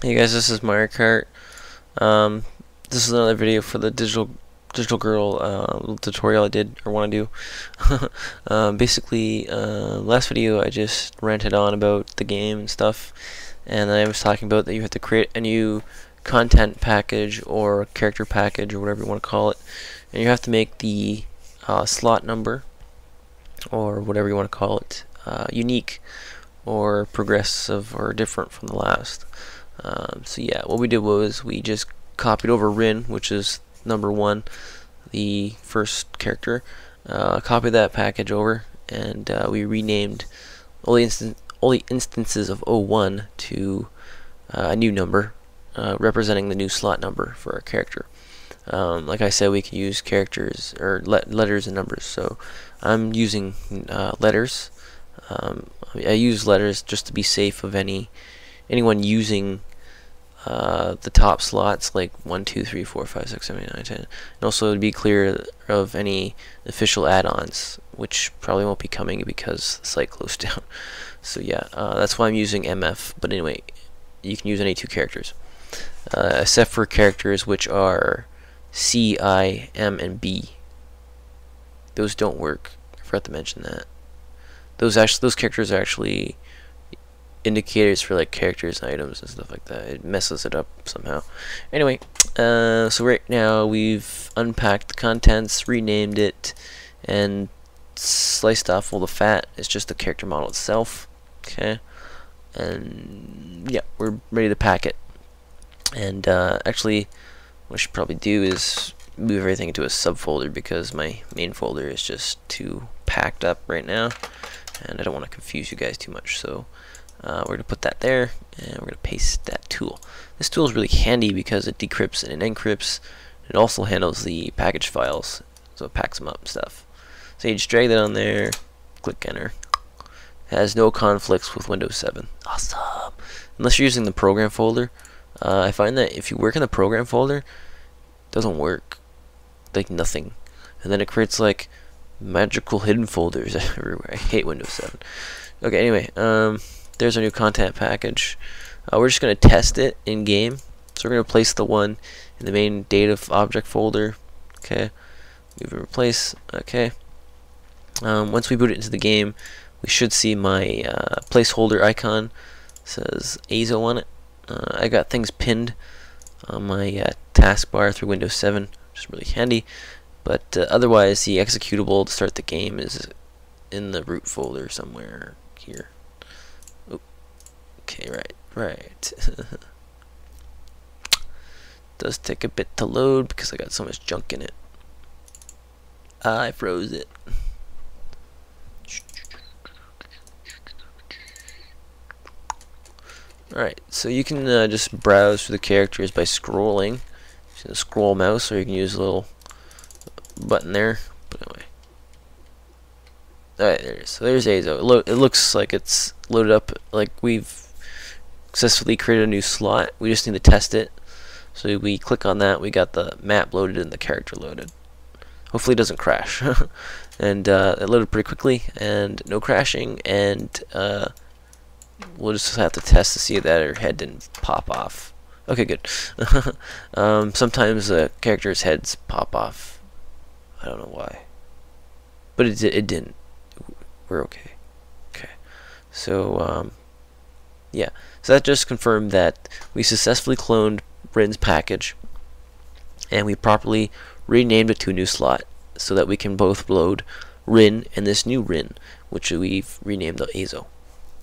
Hey guys, this is Mario Kart. Um, this is another video for the DigitalGirl little tutorial I did or want to do. Basically, last video I just ranted on about the game and stuff, and I was talking about that you have to create a new content package or character package or whatever you want to call it, and you have to make the slot number or whatever you want to call it unique or progressive or different from the last. So yeah, what we did was we just copied over Rin, which is number 1, the first character, copied that package over, and we renamed all the instances of 01 to a new number, representing the new slot number for our character. Like I said, we can use characters or letters and numbers, so I'm using letters. I use letters just to be safe of anyone using the top slots like 1, 2, 3, 4, 5, 6, 7, 8, 9, 10, and also to be clear of any official add-ons, which probably won't be coming because the site closed down. So yeah, that's why I'm using MF. But anyway, you can use any 2 characters, except for characters which are C, I, M, and B. Those don't work. I forgot to mention that. Those characters are actually indicators for like characters and items and stuff like that. It messes it up somehow. Anyway, so right now we've unpacked the contents, renamed it, and sliced off all the fat. It's just the character model itself. Okay, and yeah, we're ready to pack it. And actually, what I should probably do is move everything into a subfolder because my main folder is just too packed up right now, and I don't want to confuse you guys too much. So we're going to put that there, and we're going to paste that tool. This tool is really handy because it decrypts and it encrypts. It also handles the package files, so it packs them up and stuff. So you just drag that on there, click enter. It has no conflicts with Windows 7. Awesome! Unless you're using the program folder. I find that if you work in the program folder, it doesn't work. Like nothing. And then it creates like magical hidden folders everywhere. I hate Windows 7. Okay, anyway, there's our new content package. We're just going to test it in game. So we're going to place the one in the main data object folder. Okay, move and replace. Okay. Once we boot it into the game, we should see my placeholder icon. It says AZO on it. I got things pinned on my taskbar through Windows 7, which is really handy. But otherwise, the executable to start the game is in the root folder somewhere here. Okay, right. Does take a bit to load because I got so much junk in it. I froze it. Alright, so you can just browse through the characters by scrolling. Using the scroll mouse, or you can use a little button there. But anyway. Alright, there it is. So there's AZO. It looks like it's loaded up, like we've successfully created a new slot. We just need to test it. So we click on that, we got the map loaded and the character loaded. Hopefully it doesn't crash. And it loaded pretty quickly and no crashing, and we'll just have to test to see that her head didn't pop off. Okay, good. Sometimes the character's heads pop off. I don't know why. But it didn't. We're okay. Okay. So, yeah. So that just confirmed that we successfully cloned Rin's package, and we properly renamed it to a new slot so that we can both load Rin and this new Rin, which we've renamed the AZO.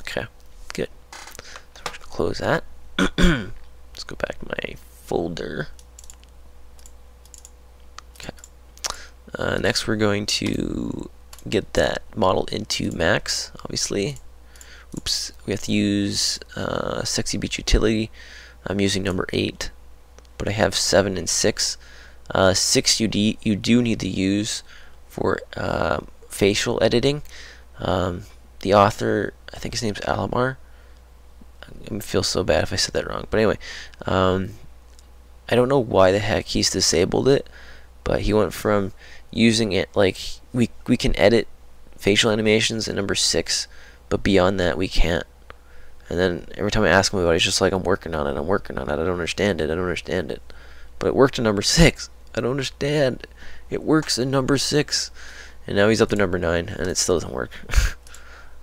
Okay, good. So we're going to close that. Let's go back to my folder. Okay. Next, we're going to get that model into Max, obviously. Oops, we have to use Sexy Beach Utility. I'm using number 8, but I have 7 and 6. 6 you do need to use for facial editing. The author, I think his name's Alamar. I feel so bad if I said that wrong. But anyway, I don't know why the heck he's disabled it, but he went from using it like we can edit facial animations in number 6, but beyond that we can't. And then every time I ask him about it, he's just like, I'm working on it, I'm working on it, I don't understand it, I don't understand it. But it worked in number 6. I don't understand. It works in number 6. And now he's up to number 9, and it still doesn't work.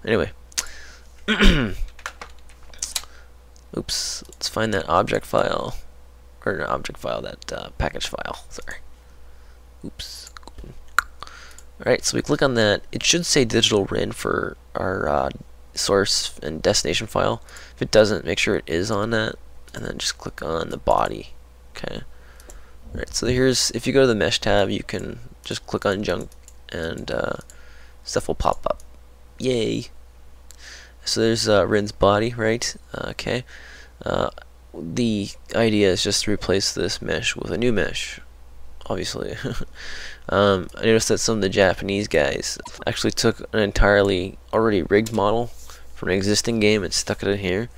Anyway. Oops. Let's find that object file. Or not object file, that package file. Sorry. Oops. Alright, so we click on that. It should say digital RIN for our source and destination file. If it doesn't, make sure it is on that. And then just click on the body. Okay. Alright, so here's, if you go to the mesh tab, you can just click on junk and stuff will pop up. Yay! So there's RIN's body, right? Okay. The idea is just to replace this mesh with a new mesh, obviously. I noticed that some of the Japanese guys actually took an entirely already rigged model from an existing game and stuck it in here.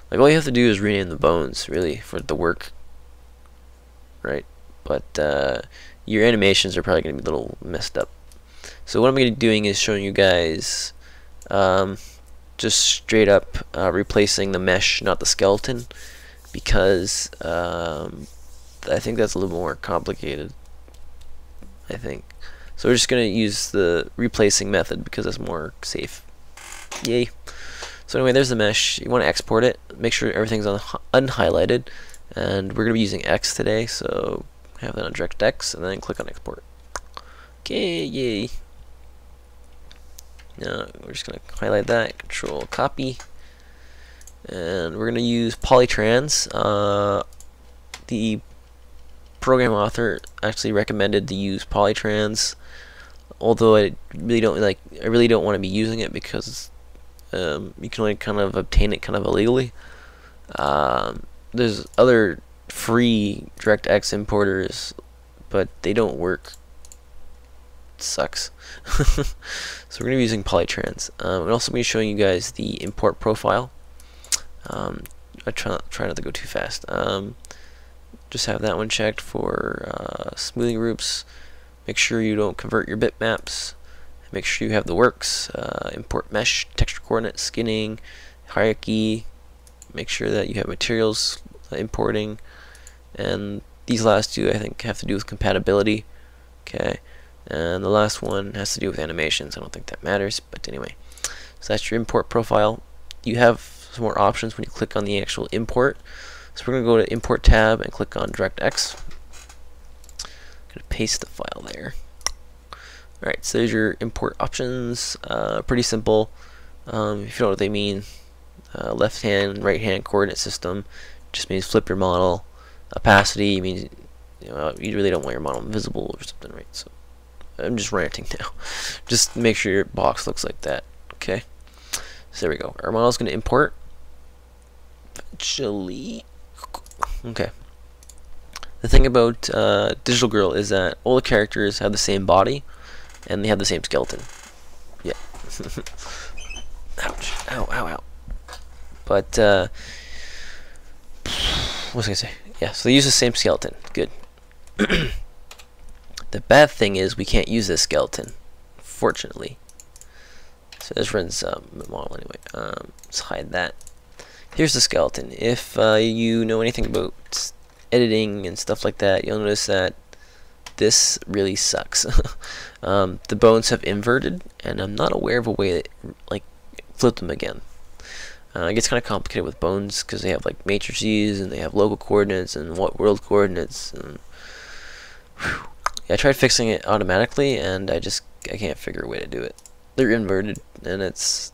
Like, all you have to do is rename the bones, really, for it to work. Right? But your animations are probably going to be a little messed up. So what I'm going to be doing is showing you guys just straight up replacing the mesh, not the skeleton, because I think that's a little more complicated. I think. So we're just going to use the replacing method because that's more safe. Yay. So anyway, there's the mesh. You want to export it. Make sure everything's unhighlighted. And we're going to be using X today, so have that on DirectX, and then click on export. Okay, yay. Now we're just going to highlight that, control copy. And we're going to use polytrans. The program author actually recommended to use polytrans, although I really don't want to be using it because you can only kind of obtain it kind of illegally. There's other free DirectX importers, but they don't work. It sucks. So we're going to be using polytrans. I'm also going to be showing you guys the import profile. I try not to go too fast. Just have that one checked for smoothing groups. Make sure you don't convert your bitmaps. Make sure you have the works. Import mesh, texture coordinate, skinning, hierarchy. Make sure that you have materials importing. And these last two, I think, have to do with compatibility. Okay. And the last one has to do with animations. I don't think that matters, but anyway. So that's your import profile. You have some more options when you click on the actual import. So we're going to go to import tab and click on DirectX. I'm going to paste the file there. Alright, so there's your import options. Pretty simple. If you don't know what they mean, left hand, right hand coordinate system just means flip your model. Opacity means you really don't want your model invisible or something, right? So I'm just ranting now. Just make sure your box looks like that. Okay. So there we go. Our model is going to import. Eventually. Okay. The thing about DigitalGirl is that all the characters have the same body and they have the same skeleton. Yeah. Ouch. Ow, ow, ow. But, what was I going to say? Yeah, so they use the same skeleton. Good. The bad thing is we can't use this skeleton, fortunately. So this runs model anyway. Let's hide that. Here's the skeleton. If you know anything about editing and stuff like that, you'll notice that this really sucks. The bones have inverted, and I'm not aware of a way that flip them again. It gets kind of complicated with bones because they have like matrices and they have local coordinates and what world coordinates. And yeah, I tried fixing it automatically, and I can't figure a way to do it. They're inverted, and it's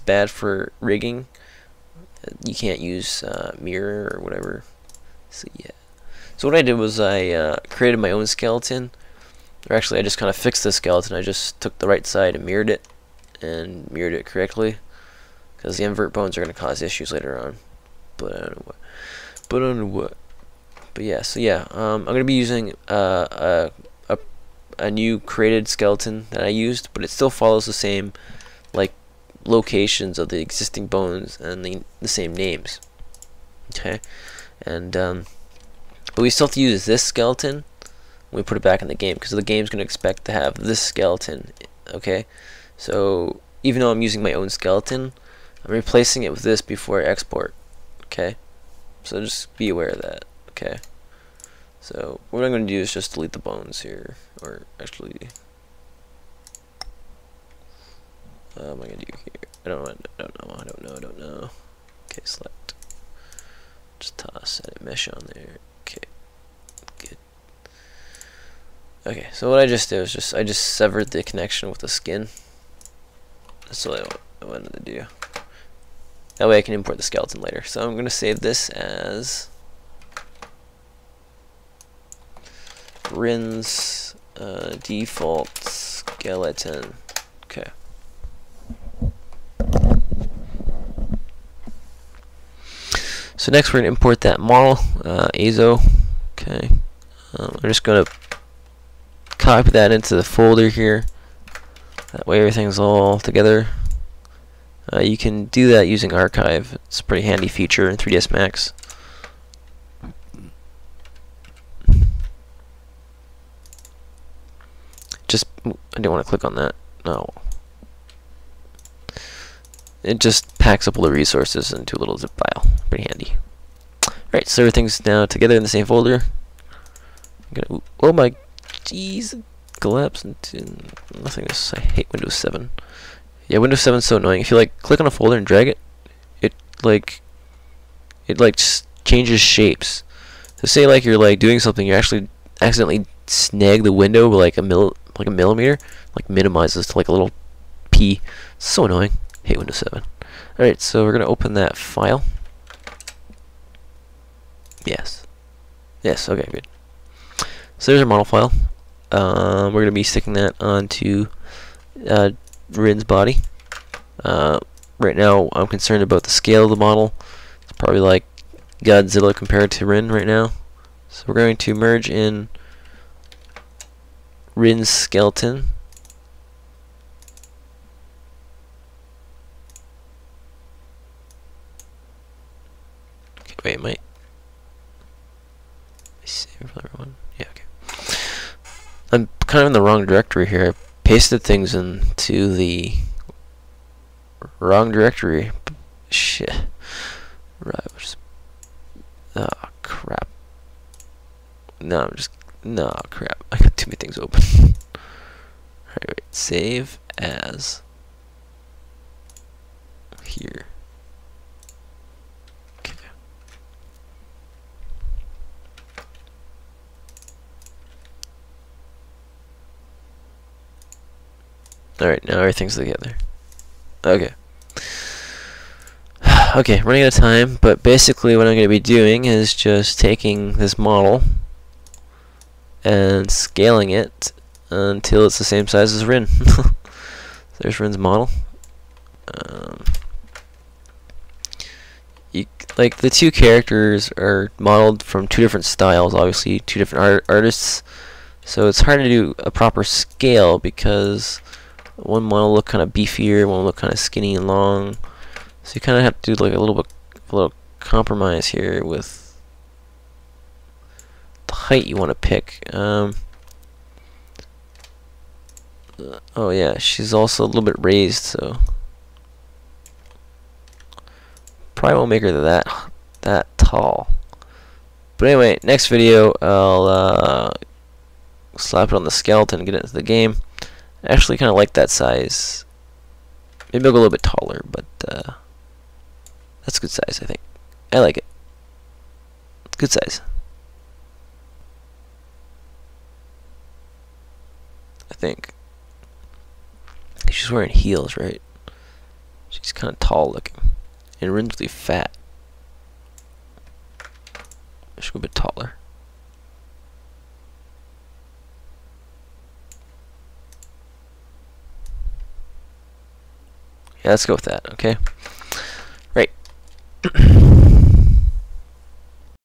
bad for rigging. You can't use mirror or whatever. So yeah. So what I did was I created my own skeleton. Or actually, I just kind of fixed the skeleton. I just took the right side and mirrored it correctly. Because the invert bones are going to cause issues later on. But I don't know what. But yeah, so yeah, I'm going to be using a new created skeleton that I used, but it still follows the same locations of the existing bones and the same names. Okay, and but we still have to use this skeleton when we put it back in the game because the game's going to expect to have this skeleton. Okay, so even though I'm using my own skeleton, I'm replacing it with this before I export. Okay, so just be aware of that. Okay, so what I'm going to do is just delete the bones here, or actually, what am I going to do here? I don't know. Okay, select. Just toss edit mesh on there. Okay, good. Okay, so what I just did was I just severed the connection with the skin. That's what I wanted to do. That way I can import the skeleton later. So I'm going to save this as Rin's default skeleton. Okay. So next we're going to import that model, Azo. Okay. I'm just going to copy that into the folder here. That way everything's all together. You can do that using archive. It's a pretty handy feature in 3ds Max. Just, I didn't want to click on that. No. It just packs up all the resources into a little zip file. Pretty handy. Alright, so everything's now together in the same folder. Oh my, jeez, collapse into nothingness. I hate Windows 7. Yeah, Windows 7 is so annoying. If you like click on a folder and drag it, it just changes shapes. So say like you're like doing something, you actually accidentally snag the window with like a millimeter, like minimizes to like a little p. It's so annoying. Hate Windows 7. Alright, so we're gonna open that file. Yes. Yes, okay, good. So there's our model file. We're gonna be sticking that onto Rin's body. Right now I'm concerned about the scale of the model. It's probably like Godzilla compared to Rin right now. So we're going to merge in Rin's skeleton. Okay, wait, might save for everyone? Yeah, okay. I'm kind of in the wrong directory here. I pasted things into the wrong directory. Shit. Right. Oh crap. No, crap. I got too many things open. Alright, wait. Save as here. Okay. Alright, now everything's together. Okay. Okay, running out of time, but basically what I'm going to be doing is just taking this model and scaling it until it's the same size as Rin. There's Rin's model. Like the two characters are modeled from two different styles, obviously two different artists, so it's hard to do a proper scale because one model look kind of beefier, one look kind of skinny and long. So you kind of have to do like a little compromise here with the height you want to pick. Oh yeah, she's also a little bit raised, so probably won't make her that tall. But anyway, next video I'll slap it on the skeleton and get it into the game. I actually kind of like that size. Maybe I'll go a little bit taller, but that's a good size, I think. I like it. It's good size. I think. She's wearing heels, right? She's kind of tall looking. And Rin's really fat. She'll go a bit taller. Yeah, let's go with that, okay? Right.